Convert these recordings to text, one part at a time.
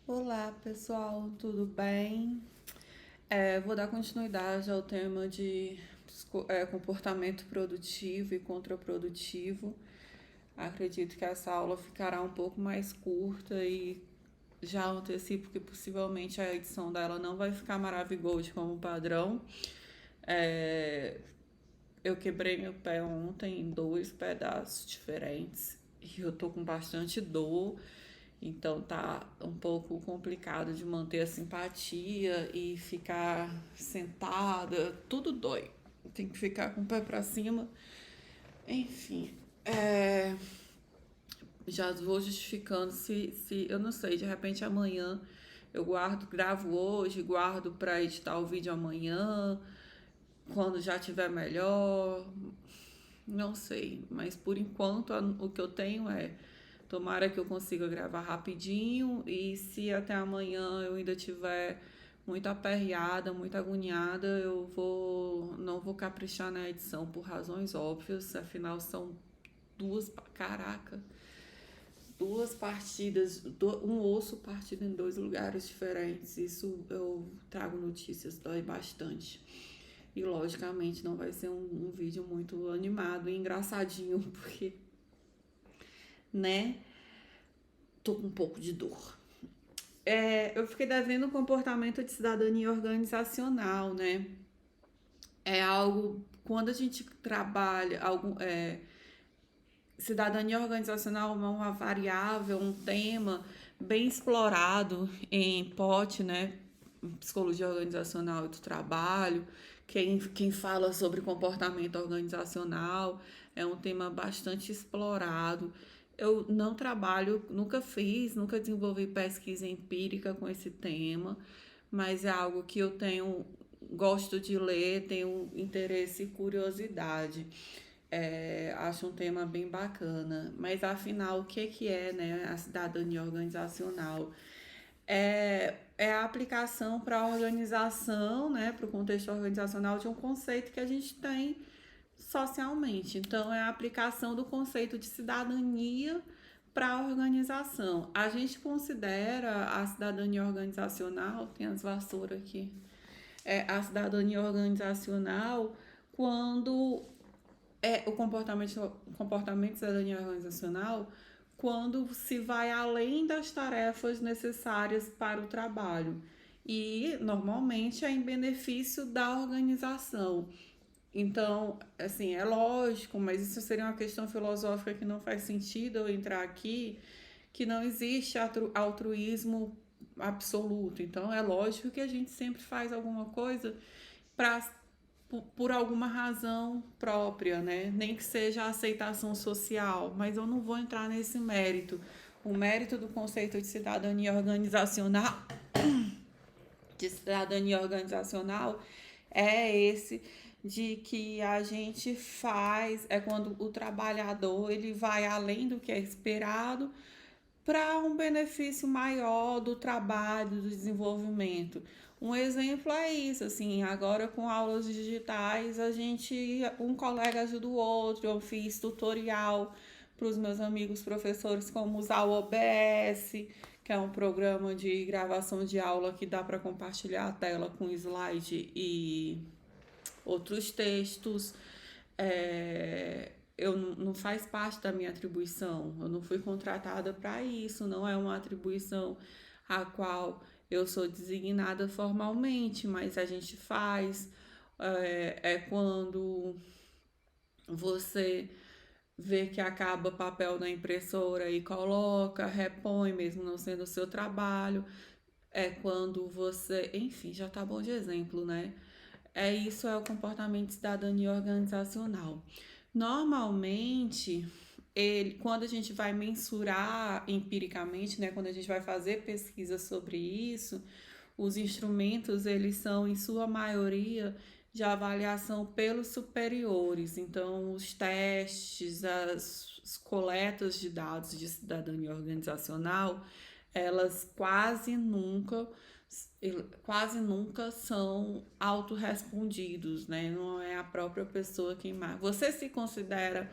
Olá, pessoal, tudo bem? Vou dar continuidade ao tema de comportamento produtivo e contraprodutivo. Acredito que essa aula ficará um pouco mais curta e já antecipo que possivelmente a edição dela não vai ficar maravigold como padrão. É, eu quebrei meu pé ontem em dois pedaços diferentes e eu tô com bastante dor. Então tá um pouco complicado de manter a simpatia e ficar sentada, tudo dói. Tem que ficar com o pé pra cima. Enfim, já vou justificando se eu não sei, de repente amanhã eu gravo hoje, guardo pra editar o vídeo amanhã, quando já tiver melhor. Não sei, mas por enquanto o que eu tenho é tomara que eu consiga gravar rapidinho e se até amanhã eu ainda tiver muito aperreada, muito agoniada, não vou caprichar na edição por razões óbvias, afinal são caraca, duas partidas, um osso partido em dois lugares diferentes. Isso eu trago notícias, dói bastante. E logicamente não vai ser um vídeo muito animado e engraçadinho, porque, né, tô com um pouco de dor. Eu fiquei devendo um comportamento de cidadania organizacional, né? É algo, quando a gente trabalha, cidadania organizacional é uma variável, um tema bem explorado em POT, né? Psicologia Organizacional e do Trabalho. Quem fala sobre comportamento organizacional é um tema bastante explorado. Eu não trabalho, nunca desenvolvi pesquisa empírica com esse tema, mas é algo que gosto de ler, tenho interesse e curiosidade. Acho um tema bem bacana. Mas afinal, o que é, né, a cidadania organizacional? É a aplicação para a organização, né, para o contexto organizacional de um conceito que a gente tem socialmente. Então, é a aplicação do conceito de cidadania para a organização. A gente considera a cidadania organizacional, tem as vassouras aqui, a cidadania organizacional quando comportamento de cidadania organizacional quando se vai além das tarefas necessárias para o trabalho e normalmente é em benefício da organização. Então, assim, é lógico, mas isso seria uma questão filosófica que não faz sentido eu entrar aqui, que não existe altruísmo absoluto. Então, é lógico que a gente sempre faz alguma coisa para por alguma razão própria, né? Nem que seja a aceitação social, mas eu não vou entrar nesse mérito. O mérito do conceito de cidadania organizacional é esse de que a gente faz é quando o trabalhador ele vai além do que é esperado para um benefício maior do trabalho, do desenvolvimento. Um exemplo é isso, assim, agora com aulas digitais, um colega ajuda o outro, eu fiz tutorial para os meus amigos professores como usar o OBS, que é um programa de gravação de aula que dá para compartilhar a tela com slide e outros textos. Eu não faz parte da minha atribuição, eu não fui contratada para isso, não é uma atribuição a qual eu sou designada formalmente, mas a gente faz. Quando você vê que acaba papel na impressora e coloca, repõe, mesmo não sendo o seu trabalho. É quando você. Enfim, já tá bom de exemplo, né? Isso é o comportamento de cidadania organizacional. Normalmente, quando a gente vai mensurar empiricamente, né, quando a gente vai fazer pesquisa sobre isso, os instrumentos eles são em sua maioria de avaliação pelos superiores. Então, os testes, as coletas de dados de cidadania organizacional, elas quase nunca são autorrespondidos, né? Não é a própria pessoa quem marca. Você se considera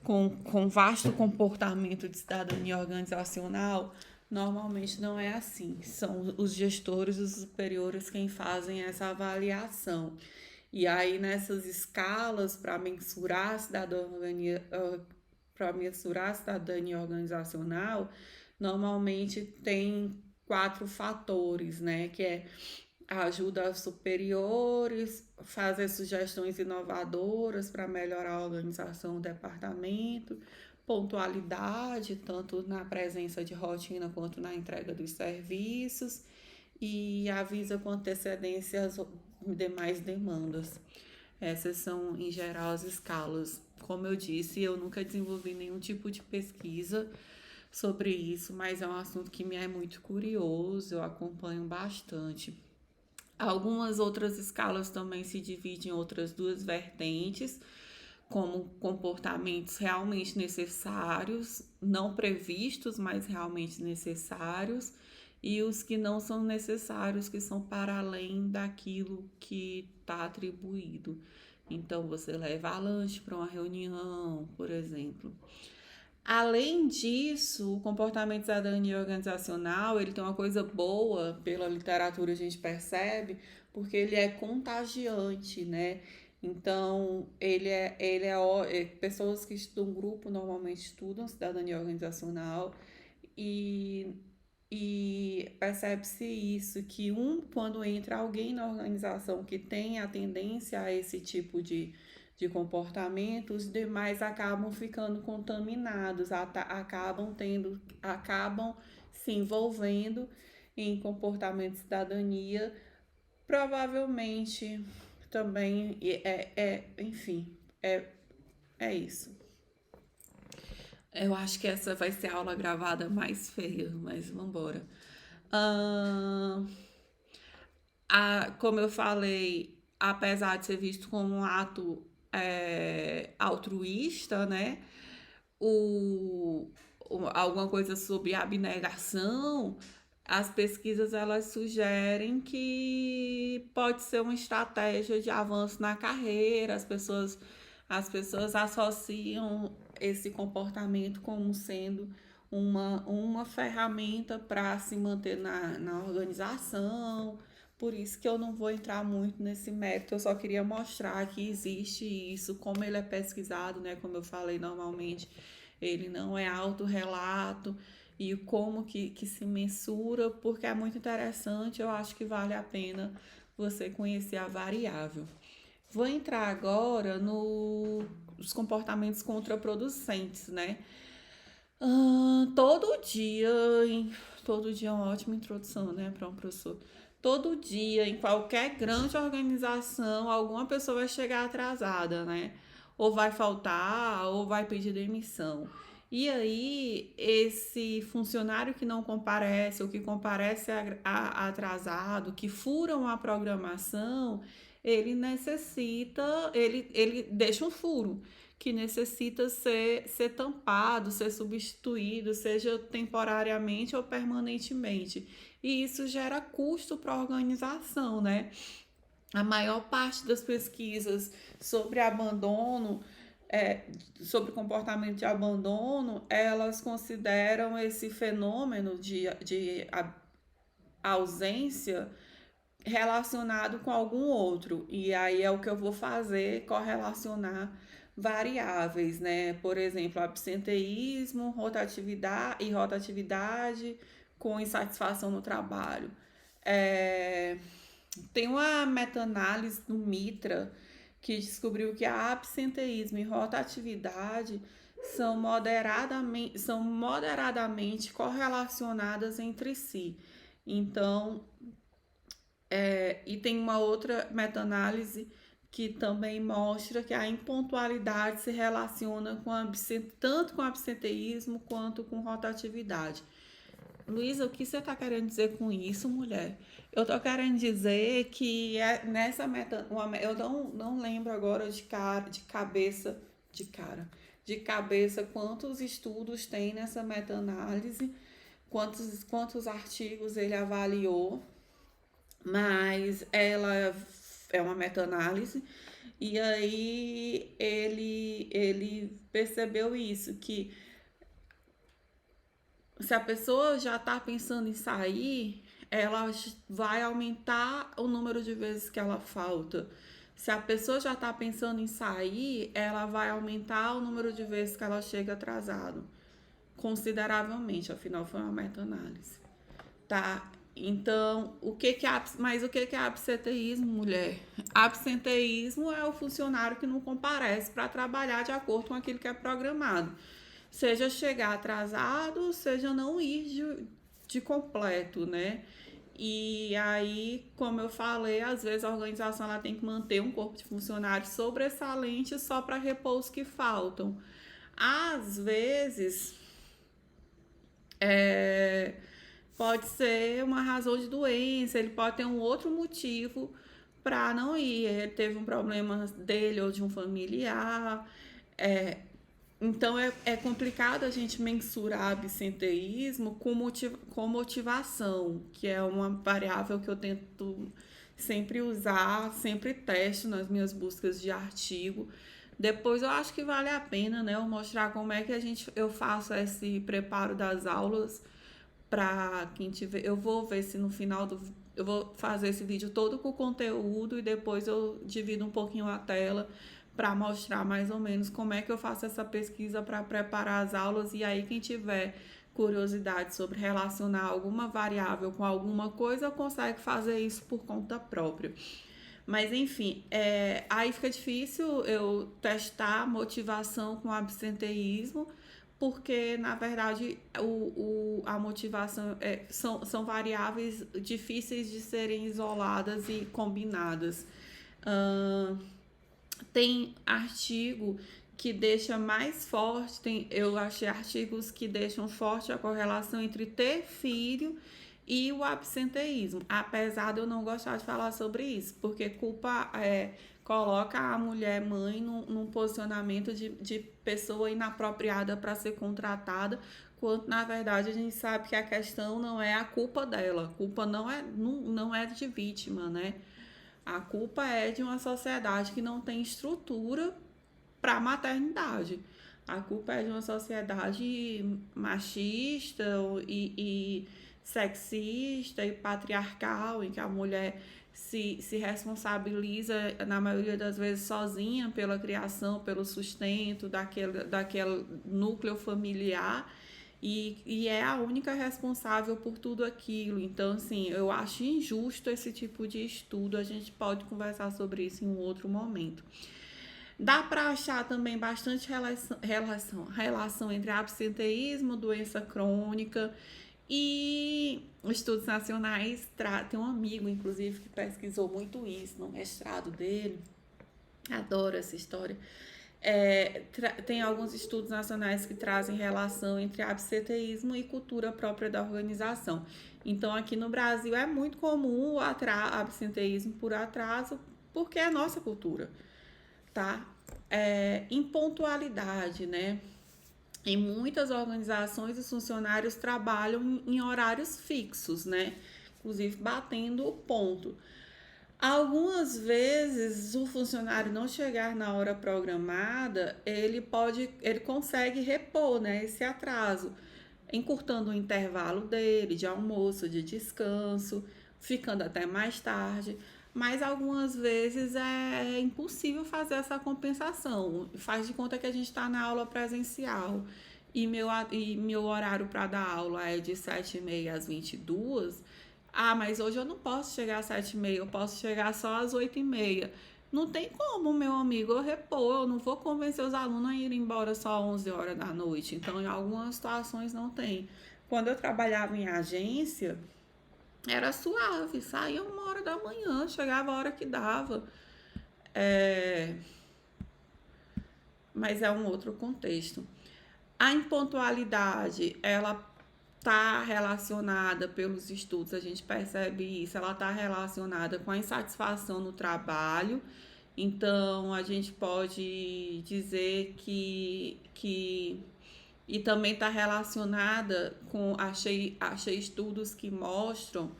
com vasto comportamento de cidadania organizacional? Normalmente não é assim. São os gestores, os superiores quem fazem essa avaliação. E aí nessas escalas para mensurar a cidadania, para mensurar a cidadania organizacional, normalmente tem quatro fatores, né? Que é a ajuda aos superiores, fazer sugestões inovadoras para melhorar a organização do departamento, pontualidade, tanto na presença de rotina quanto na entrega dos serviços, e avisa com antecedência as demais demandas. Essas são, em geral, as escalas. Como eu disse, eu nunca desenvolvi nenhum tipo de pesquisa sobre isso, mas é um assunto que me é muito curioso, eu acompanho bastante. Algumas outras escalas também se dividem em outras duas vertentes, como comportamentos realmente necessários, não previstos, mas realmente necessários, e os que não são necessários, que são para além daquilo que está atribuído. Então, você leva lanche para uma reunião, por exemplo. Além disso, o comportamento de cidadania organizacional, ele tem uma coisa boa, pela literatura a gente percebe, porque ele é contagiante, né? Então, pessoas que estudam grupo normalmente estudam cidadania organizacional e, e percebe-se isso, que quando entra alguém na organização que tem a tendência a esse tipo de comportamento, os demais acabam ficando contaminados, acabam se envolvendo em comportamento de cidadania, provavelmente também enfim, é, é isso. Eu acho que essa vai ser a aula gravada mais feia, mas vamos embora. Ahn, como eu falei, apesar de ser visto como um ato altruísta, né? O, alguma coisa sobre abnegação, as pesquisas elas sugerem que pode ser uma estratégia de avanço na carreira, as pessoas associam esse comportamento como sendo uma ferramenta para se manter na organização. Por isso que eu não vou entrar muito nesse mérito, eu só queria mostrar que existe isso, como ele é pesquisado, né? Como eu falei, normalmente ele não é autorrelato, e como que se mensura, porque é muito interessante, eu acho que vale a pena você conhecer a variável. Vou entrar agora nos comportamentos contraproducentes, né? Todo dia, todo dia é uma ótima introdução, né, para um professor. Todo dia, em qualquer grande organização, alguma pessoa vai chegar atrasada, né? Ou vai faltar, ou vai pedir demissão. E aí, esse funcionário que não comparece, ou que comparece atrasado, que furam a programação, ele deixa um furo que necessita ser tampado, ser substituído, seja temporariamente ou permanentemente. E isso gera custo para a organização, né? A maior parte das pesquisas sobre abandono, sobre comportamento de abandono, elas consideram esse fenômeno de ausência relacionado com algum outro. E aí é o que eu vou fazer, correlacionar variáveis, né? Por exemplo, absenteísmo, rotatividade com insatisfação no trabalho. É, tem uma meta-análise do Mitra que descobriu que a absenteísmo e rotatividade são moderadamente correlacionadas entre si. Então, e tem uma outra meta-análise que também mostra que a impontualidade se relaciona tanto com absenteísmo quanto com rotatividade. Luísa, o que você está querendo dizer com isso, mulher? Eu estou querendo dizer que nessa eu não lembro agora de cabeça quantos estudos tem nessa meta-análise, quantos artigos ele avaliou, mas ela é uma meta-análise, e aí ele percebeu isso, que Se a pessoa já está pensando em sair, ela vai aumentar o número de vezes que ela falta. Se a pessoa já está pensando em sair, ela vai aumentar o número de vezes que ela chega atrasado, consideravelmente, afinal foi uma meta-análise, tá? Então, mas o que é absenteísmo, mulher? Absenteísmo é o funcionário que não comparece para trabalhar de acordo com aquilo que é programado. Seja chegar atrasado, seja não ir de completo, né? E aí, como eu falei, às vezes a organização ela tem que manter um corpo de funcionários sobressalente só para repor os que faltam. Às vezes, pode ser uma razão de doença, ele pode ter um outro motivo para não ir. Ele teve um problema dele ou de um familiar. Então é complicado a gente mensurar absenteísmo com motivação, que é uma variável que eu tento sempre usar, sempre testo nas minhas buscas de artigo. Depois eu acho que vale a pena, né, eu mostrar como é que eu faço esse preparo das aulas para quem tiver. Eu vou ver se no final do eu vou fazer esse vídeo todo com o conteúdo e depois eu divido um pouquinho a tela para mostrar mais ou menos como é que eu faço essa pesquisa para preparar as aulas. E aí quem tiver curiosidade sobre relacionar alguma variável com alguma coisa consegue fazer isso por conta própria. Mas enfim, aí fica difícil eu testar motivação com absenteísmo, porque na verdade a motivação são variáveis difíceis de serem isoladas e combinadas. Tem artigo que deixa mais forte, eu achei artigos que deixam forte a correlação entre ter filho e o absenteísmo, apesar de eu não gostar de falar sobre isso, porque coloca a mulher mãe num posicionamento de pessoa inapropriada para ser contratada, quando na verdade a gente sabe que a questão não é a culpa dela, a culpa não é de vítima, né? A culpa é de uma sociedade que não tem estrutura para a maternidade. A culpa é de uma sociedade machista e sexista e patriarcal, em que a mulher se responsabiliza, na maioria das vezes, sozinha pela criação, pelo sustento daquele núcleo familiar. E é a única responsável por tudo aquilo. Então, assim, eu acho injusto esse tipo de estudo. A gente pode conversar sobre isso em um outro momento. Dá para achar também bastante relação entre absenteísmo, doença crônica e estudos nacionais. Tem um amigo, inclusive, que pesquisou muito isso no mestrado dele. Adoro essa história. Tem alguns estudos nacionais que trazem relação entre absenteísmo e cultura própria da organização. Então, aqui no Brasil é muito comum o absenteísmo por atraso, porque é a nossa cultura, tá? Impontualidade, né? Em muitas organizações, os funcionários trabalham em horários fixos, né? Inclusive batendo o ponto. Algumas vezes o funcionário não chegar na hora programada, ele consegue repor, né, esse atraso, encurtando o intervalo dele de almoço, de descanso, ficando até mais tarde. Mas algumas vezes é impossível fazer essa compensação. Faz de conta que a gente está na aula presencial e meu horário para dar aula é de 7h30 às 22h. Mas hoje eu não posso chegar às 7h30, eu posso chegar só às 8h30. Não tem como, meu amigo, eu repor, eu não vou convencer os alunos a irem embora só às 11 horas da noite. Então, em algumas situações não tem. Quando eu trabalhava em agência, era suave, saía 1h da manhã, chegava a hora que dava. Mas é um outro contexto. A impontualidade, ela está relacionada pelos estudos, a gente percebe isso, ela está relacionada com a insatisfação no trabalho. Então, a gente pode dizer que e também está relacionada com, achei estudos que mostram,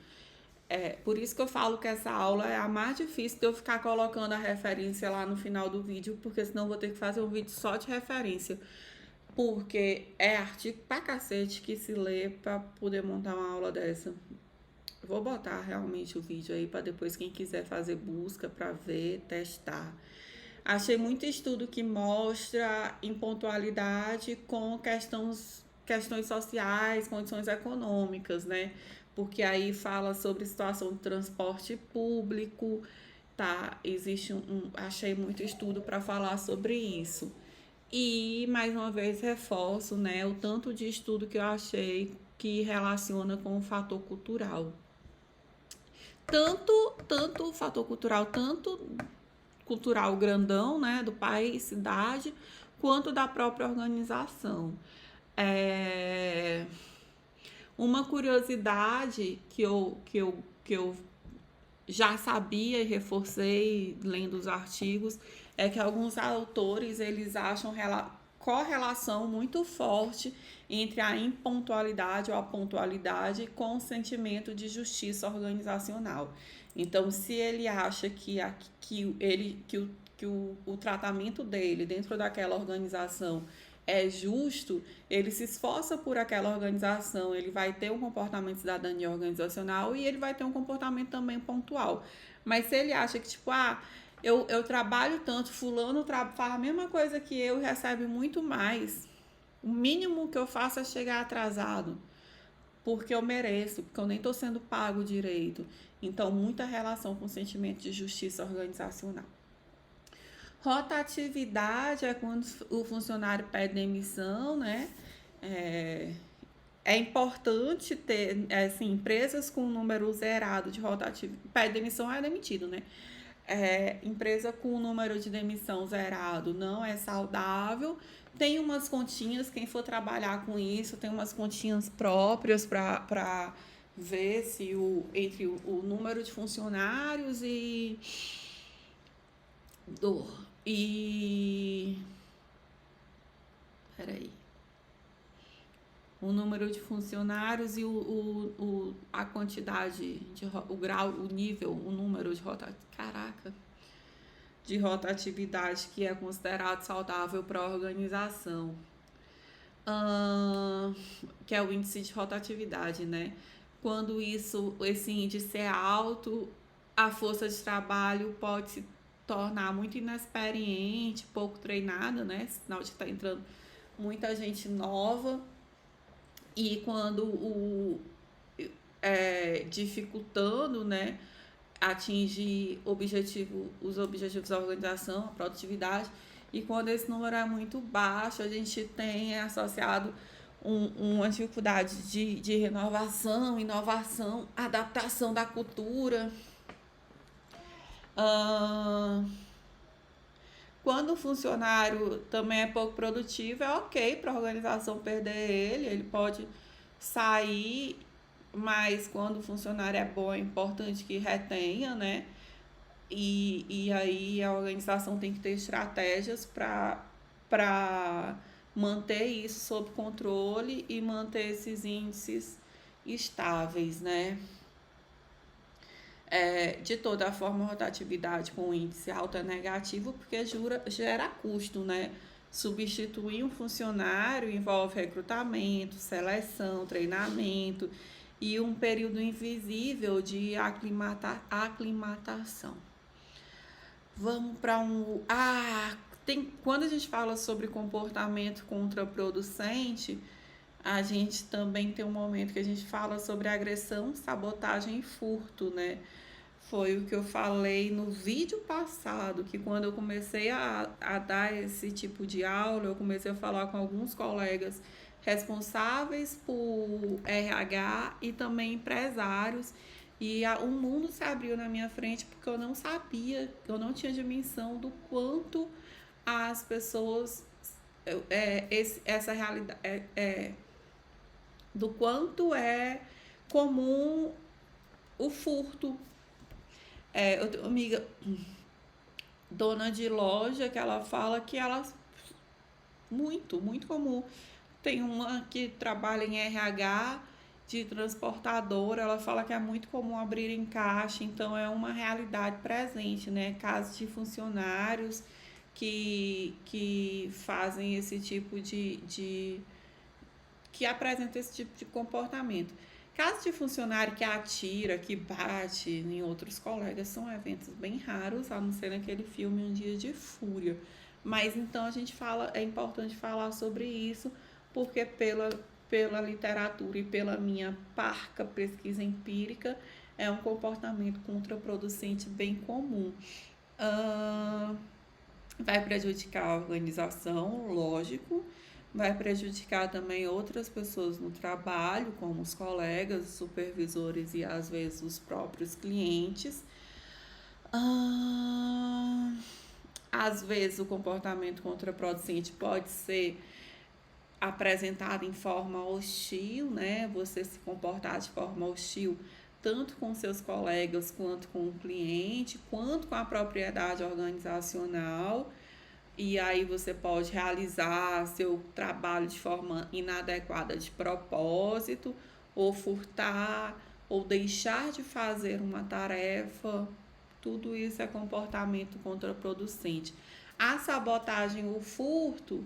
por isso que eu falo que essa aula é a mais difícil de eu ficar colocando a referência lá no final do vídeo, porque senão eu vou ter que fazer um vídeo só de referência. porque é artigo pra cacete que se lê pra poder montar uma aula dessa. Vou botar realmente o vídeo aí para depois quem quiser fazer busca para ver, testar. Achei muito estudo que mostra impontualidade com questões sociais, condições econômicas, né? Porque aí fala sobre situação de transporte público, tá? Achei muito estudo para falar sobre isso. E mais uma vez reforço, né, o tanto de estudo que eu achei que relaciona com o fator cultural. Tanto o fator cultural, tanto cultural grandão, né, do país, cidade, quanto da própria organização. Uma curiosidade que eu já sabia e reforcei lendo os artigos é que alguns autores eles acham correlação muito forte entre a impontualidade ou a pontualidade com o sentimento de justiça organizacional. Então, se ele acha que o tratamento dele dentro daquela organização é justo, ele se esforça por aquela organização, ele vai ter um comportamento de cidadania organizacional e ele vai ter um comportamento também pontual. Mas se ele acha que, tipo, eu trabalho tanto, fulano faz a mesma coisa que eu e recebe muito mais, o mínimo que eu faço é chegar atrasado, porque eu mereço, porque eu nem estou sendo pago direito. Então, muita relação com o sentimento de justiça organizacional. Rotatividade é quando o funcionário pede demissão, né? É importante ter, assim, empresas com número zerado de rotatividade. Pede demissão é demitido, né? Empresa com número de demissão zerado não é saudável. Tem umas continhas, quem for trabalhar com isso, tem umas continhas próprias para ver se entre o número de funcionários e peraí. O número de funcionários e a quantidade, o grau, o nível, o número de de rotatividade que é considerado saudável para a organização. Que é o índice de rotatividade, né? Quando esse índice é alto, a força de trabalho pode se tornar muito inexperiente, pouco treinada, né? Sinal de que está entrando muita gente nova. E quando dificultando, né, atingir os objetivos da organização, a produtividade, e quando esse número é muito baixo, a gente tem associado uma dificuldade de renovação, inovação, adaptação da cultura. Quando o funcionário também é pouco produtivo, é ok para a organização perder ele pode sair, mas quando o funcionário é bom, é importante que retenha, né? E aí a organização tem que ter estratégias para manter isso sob controle e manter esses índices estáveis, né? De toda forma, a rotatividade com índice alto é negativo porque gera custo, né? Substituir um funcionário envolve recrutamento, seleção, treinamento e um período invisível de aclimatação. Vamos para quando a gente fala sobre comportamento contraproducente, a gente também tem um momento que a gente fala sobre agressão, sabotagem e furto, né? Foi o que eu falei no vídeo passado, que quando eu comecei a dar esse tipo de aula, eu comecei a falar com alguns colegas responsáveis por RH e também empresários, e o mundo se abriu na minha frente porque eu não sabia, eu não tinha dimensão do quanto as pessoas, essa realidade, do quanto é comum o furto. Eu tenho uma amiga dona de loja que ela fala que muito, muito comum. Tem uma que trabalha em RH de transportadora, ela fala que é muito comum abrir em caixa, então é uma realidade presente, né? Casos de funcionários que fazem esse tipo que apresentam esse tipo de comportamento. Casos de funcionário que atira, que bate em outros colegas são eventos bem raros, a não ser naquele filme Um Dia de Fúria. Mas então é importante falar sobre isso, porque pela literatura e pela minha parca pesquisa empírica, é um comportamento contraproducente bem comum. Vai prejudicar a organização, lógico, vai prejudicar também outras pessoas no trabalho, como os colegas, os supervisores e às vezes os próprios clientes. Às vezes o comportamento contraproducente pode ser apresentado em forma hostil, né? Você se comportar de forma hostil tanto com seus colegas, quanto com o cliente, quanto com a propriedade organizacional. E aí você pode realizar seu trabalho de forma inadequada de propósito, ou furtar, ou deixar de fazer uma tarefa. Tudo isso é comportamento contraproducente. A sabotagem, o furto,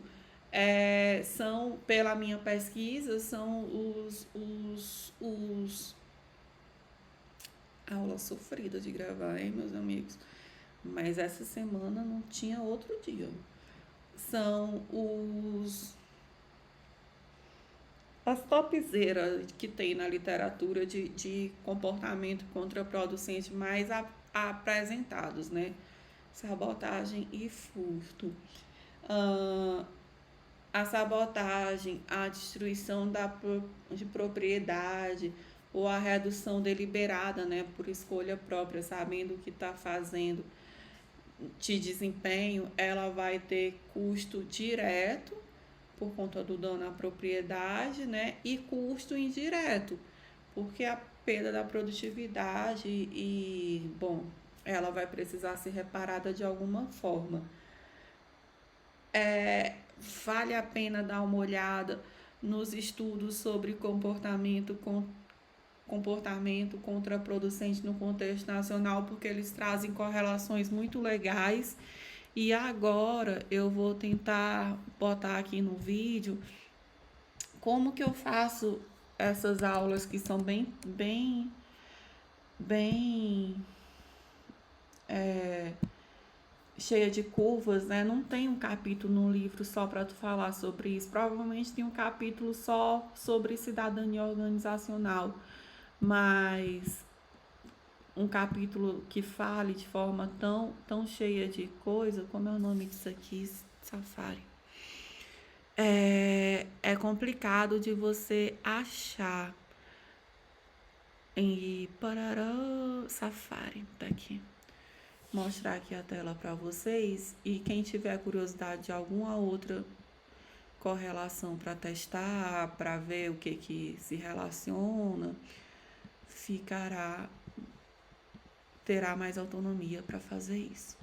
são, pela minha pesquisa, são os aula sofrida de gravar, hein, meus amigos? Mas essa semana não tinha outro dia. São as topzeiras que tem na literatura de comportamento contraproducente mais apresentados, né? Sabotagem e furto. A sabotagem, a destruição de propriedade, ou a redução deliberada, né, por escolha própria, sabendo o que está fazendo de desempenho, ela vai ter custo direto por conta do dano à propriedade, né, e custo indireto, porque a perda da produtividade e, bom, ela vai precisar ser reparada de alguma forma. Vale a pena dar uma olhada nos estudos sobre comportamento contraproducente no contexto nacional, porque eles trazem correlações muito legais. E agora eu vou tentar botar aqui no vídeo como que eu faço essas aulas que são bem cheia de curvas, né? Não tem um capítulo no livro só para tu falar sobre isso. Provavelmente tem um capítulo só sobre cidadania organizacional, mas um capítulo que fale de forma tão cheia de coisa, como é o nome disso aqui? Safari. É complicado de você achar em Safari, tá aqui. Mostrar aqui a tela para vocês, e quem tiver curiosidade de alguma outra correlação para testar, para ver o que se relaciona, terá mais autonomia para fazer isso.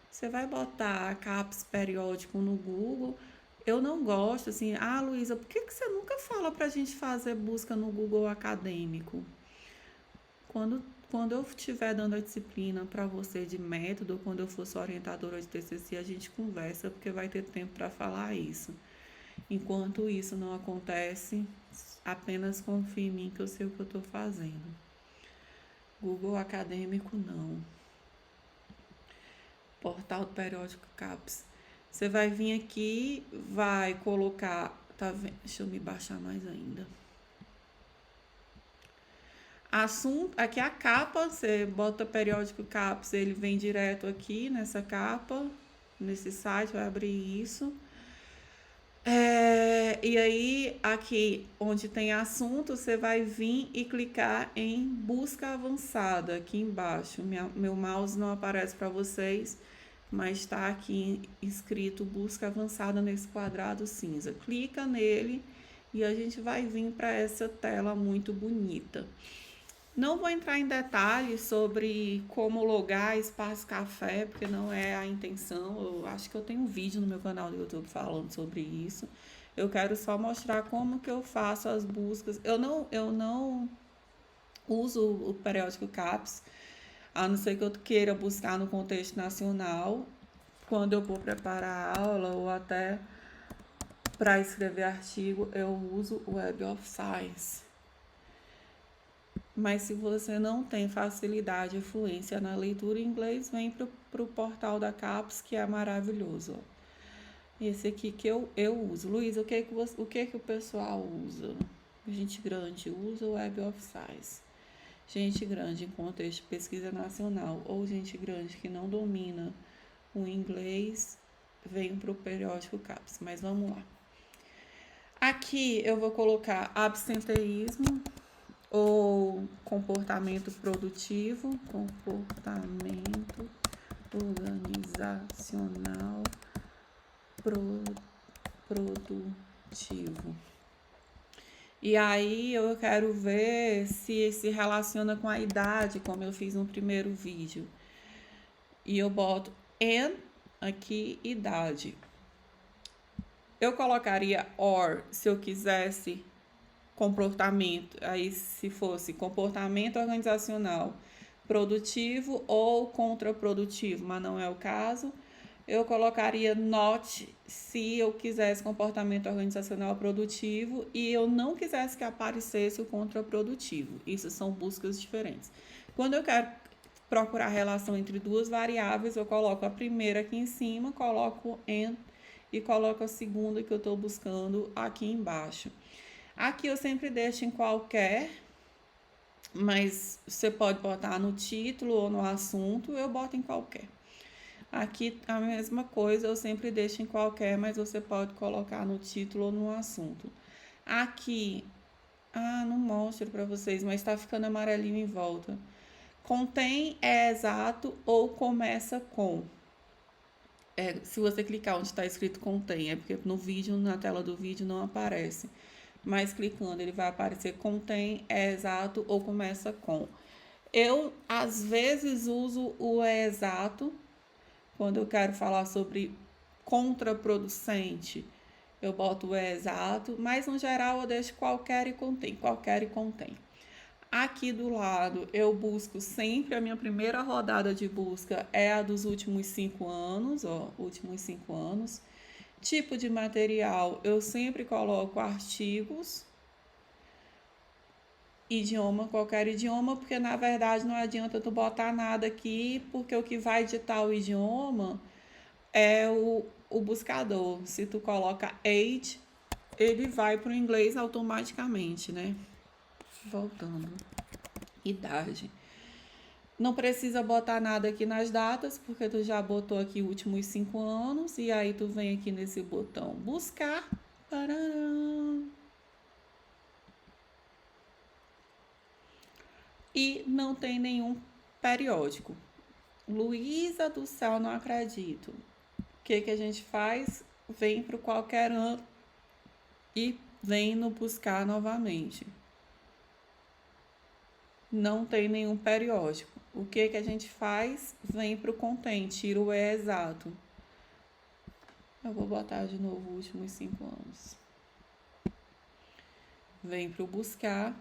Você vai botar CAPS periódico no Google. Eu não gosto assim, Luísa, por que você nunca fala para a gente fazer busca no Google acadêmico? Quando eu estiver dando a disciplina para você de método, quando eu for sua orientadora de TCC, a gente conversa, porque vai ter tempo para falar isso. Enquanto isso não acontece, apenas confie em mim que eu sei o que eu estou fazendo. Google acadêmico não. Portal do periódico CAPS. Você vai vir aqui, vai colocar, tá vendo? Deixa eu me baixar mais ainda. Assunto, aqui é a capa, você bota periódico CAPS, ele vem direto aqui nessa capa, nesse site, vai abrir isso. E aí, aqui onde tem assunto, você vai vir e clicar em busca avançada, aqui embaixo. Meu mouse não aparece para vocês, mas está aqui escrito busca avançada nesse quadrado cinza. Clica nele e a gente vai vir para essa tela muito bonita. Não vou entrar em detalhes sobre como logar Espaço Café, porque não é a intenção. Eu acho que eu tenho um vídeo no meu canal do YouTube falando sobre isso. Eu quero só mostrar como que eu faço as buscas. Eu não uso o periódico CAPS, a não ser que eu queira buscar no contexto nacional. quando eu vou preparar a aula ou até para escrever artigo, eu uso o Web of Science. Mas se você não tem facilidade e fluência na leitura em inglês, vem para o portal da CAPES, que é maravilhoso. Esse aqui que eu uso. Luísa, o que o pessoal usa? Gente grande usa o Web of Science. Gente grande em contexto de pesquisa nacional ou gente grande que não domina o inglês, vem para o periódico CAPES. Mas vamos lá. Aqui eu vou colocar absenteísmo ou comportamento produtivo, comportamento organizacional produtivo. E aí eu quero ver se se relaciona com a idade, como eu fiz no primeiro vídeo. E eu boto and aqui, idade. Eu colocaria or se eu quisesse comportamento, aí se fosse comportamento organizacional produtivo ou contraprodutivo, mas não é o caso. Eu colocaria not se eu quisesse comportamento organizacional produtivo e eu não quisesse que aparecesse o contraprodutivo. Isso são buscas diferentes. Quando eu quero procurar a relação entre duas variáveis, eu coloco a primeira aqui em cima, coloco and e coloco a segunda que eu estou buscando aqui embaixo. Aqui eu sempre deixo em qualquer, mas você pode botar no título ou no assunto, eu boto em qualquer. Aqui a mesma coisa, eu sempre deixo em qualquer, mas você pode colocar no título ou no assunto. Aqui, não mostro para vocês, mas está ficando amarelinho em volta. Contém é exato ou começa com. Se você clicar onde está escrito contém, é porque no vídeo, na tela do vídeo não aparece. Mas clicando, ele vai aparecer contém, é exato ou começa com. Eu, às vezes, uso o é exato quando eu quero falar sobre contraproducente. Eu boto o é exato, mas no geral eu deixo qualquer e contém, qualquer e contém. Aqui do lado eu busco sempre, a minha primeira rodada de busca é a dos últimos 5 anos, últimos 5 anos. Tipo de material, eu sempre coloco artigos, idioma, qualquer idioma, porque na verdade não adianta tu botar nada aqui, porque o que vai ditar o idioma é o buscador. Se tu coloca age, ele vai para o inglês automaticamente, né? Voltando. Idade. Não precisa botar nada aqui nas datas, porque tu já botou aqui últimos 5 anos. E aí tu vem aqui nesse botão buscar. Pararam. E não tem nenhum periódico. Luísa do céu, não acredito. O que a gente faz? Vem para qualquer ano e vem no buscar novamente. Não tem nenhum periódico. O que a gente faz? Vem para o contém, tira o é exato. Eu vou botar de novo os últimos 5 anos. Vem para o buscar.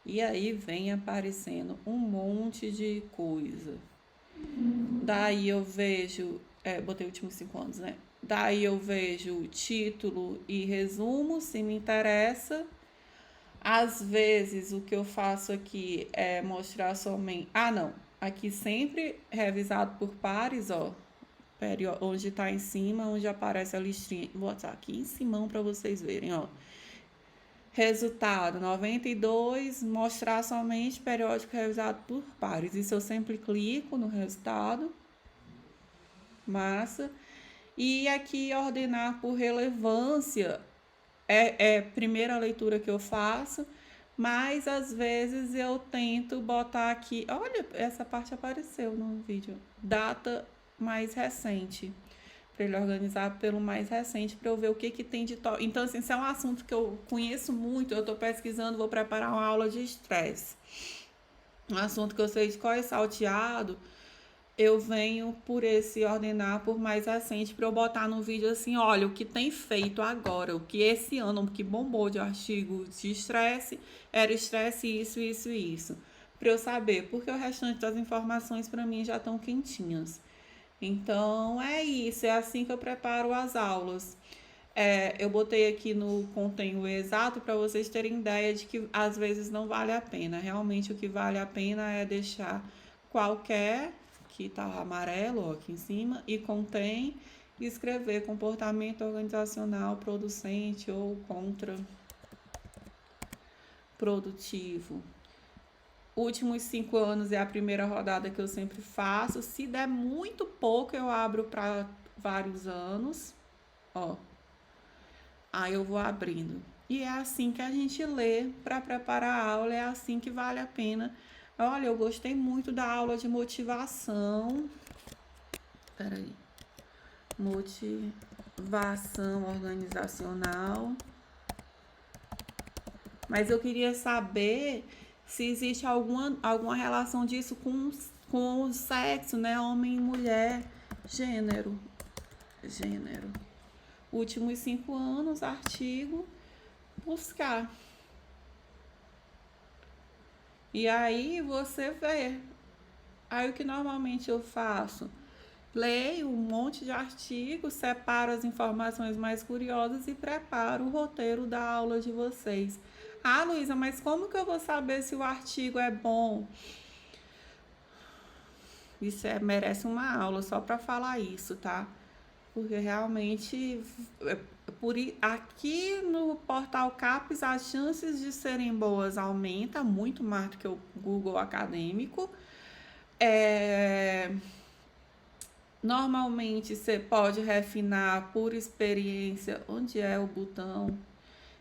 E aí vem aparecendo um monte de coisa. Daí eu vejo, botei os últimos 5 anos, né? Daí eu vejo título e resumo, se me interessa. Às vezes o que eu faço aqui é mostrar somente... aqui sempre revisado por pares, onde tá em cima, onde aparece a listinha. Vou botar aqui em cima para vocês verem, Resultado, 92, mostrar somente periódico revisado por pares. Isso eu sempre clico no resultado. Massa. E aqui ordenar por relevância é primeira leitura que eu faço, mas às vezes eu tento botar aqui, olha, essa parte apareceu no vídeo, data mais recente, para ele organizar pelo mais recente, para eu ver o que tem de top. Então, assim, se é um assunto que eu conheço muito, eu estou pesquisando, vou preparar uma aula de estresse, um assunto que eu sei de qual é salteado, eu venho por esse ordenar por mais recente para eu botar no vídeo assim, olha, o que tem feito agora, o que esse ano, o que bombou de artigo de estresse, era estresse isso, isso e isso. para eu saber, porque o restante das informações para mim já estão quentinhas. Então é isso, é assim que eu preparo as aulas. Eu botei aqui no contém o exato para vocês terem ideia de que às vezes não vale a pena. Realmente o que vale a pena é deixar qualquer, que tá amarelo ó, aqui em cima, e contém, e escrever comportamento organizacional producente ou contraprodutivo. Últimos 5 anos é a primeira rodada que eu sempre faço. Se der muito pouco, eu abro para vários anos. Ó, aí eu vou abrindo. E é assim que a gente lê para preparar a aula, é assim que vale a pena. Olha, eu gostei muito da aula de motivação. Peraí. Motivação organizacional. Mas eu queria saber se existe alguma relação disso com o sexo, né? Homem e mulher, gênero. Gênero. Últimos 5 anos, artigo, buscar. E aí você vê. Aí o que normalmente eu faço? Leio um monte de artigos, separo as informações mais curiosas e preparo o roteiro da aula de vocês. Ah, Luísa, mas como que eu vou saber se o artigo é bom? Isso merece uma aula só para falar isso, tá? Porque realmente, aqui no portal CAPES, as chances de serem boas aumentam muito mais do que o Google Acadêmico. Normalmente você pode refinar por experiência, onde é o botão,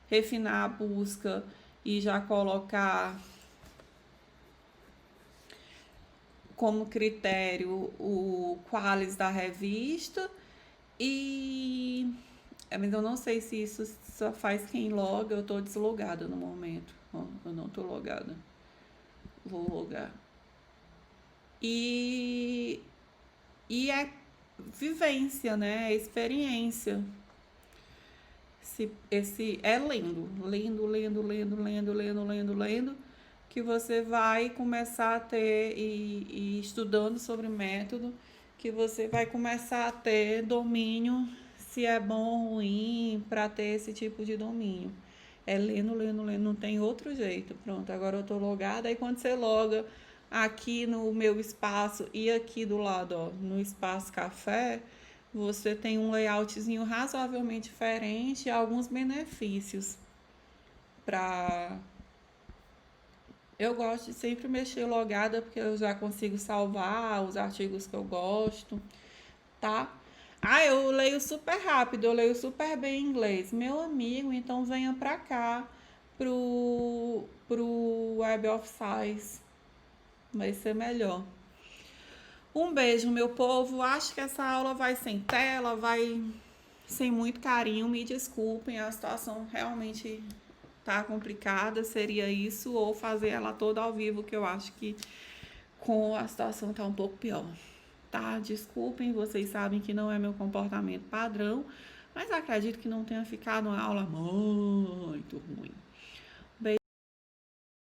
refinar a busca e já colocar como critério o qualis da revista. Mas eu não sei se isso só faz quem loga. Eu tô deslogada no momento. Eu não tô logada. Vou logar. E é vivência, né? É experiência. É lendo, que você vai começar a ter, e estudando sobre método, que você vai começar a ter domínio, se é bom ou ruim, para ter esse tipo de domínio. É lendo, não tem outro jeito. Pronto, agora eu tô logada. Aí quando você loga aqui no meu espaço e aqui do lado, ó, no espaço café, você tem um layoutzinho razoavelmente diferente e alguns benefícios para... Eu gosto de sempre mexer logada, porque eu já consigo salvar os artigos que eu gosto, tá? Ah, eu leio super rápido, eu leio super bem inglês. Meu amigo, então venha pra cá, pro Web of Science. Vai ser melhor. Um beijo, meu povo. Acho que essa aula vai sem tela, vai sem muito carinho. Me desculpem, a situação realmente tá complicada. Seria isso, ou fazer ela toda ao vivo, que eu acho que com a situação tá um pouco pior. Tá? Desculpem, vocês sabem que não é meu comportamento padrão, mas acredito que não tenha ficado uma aula muito ruim.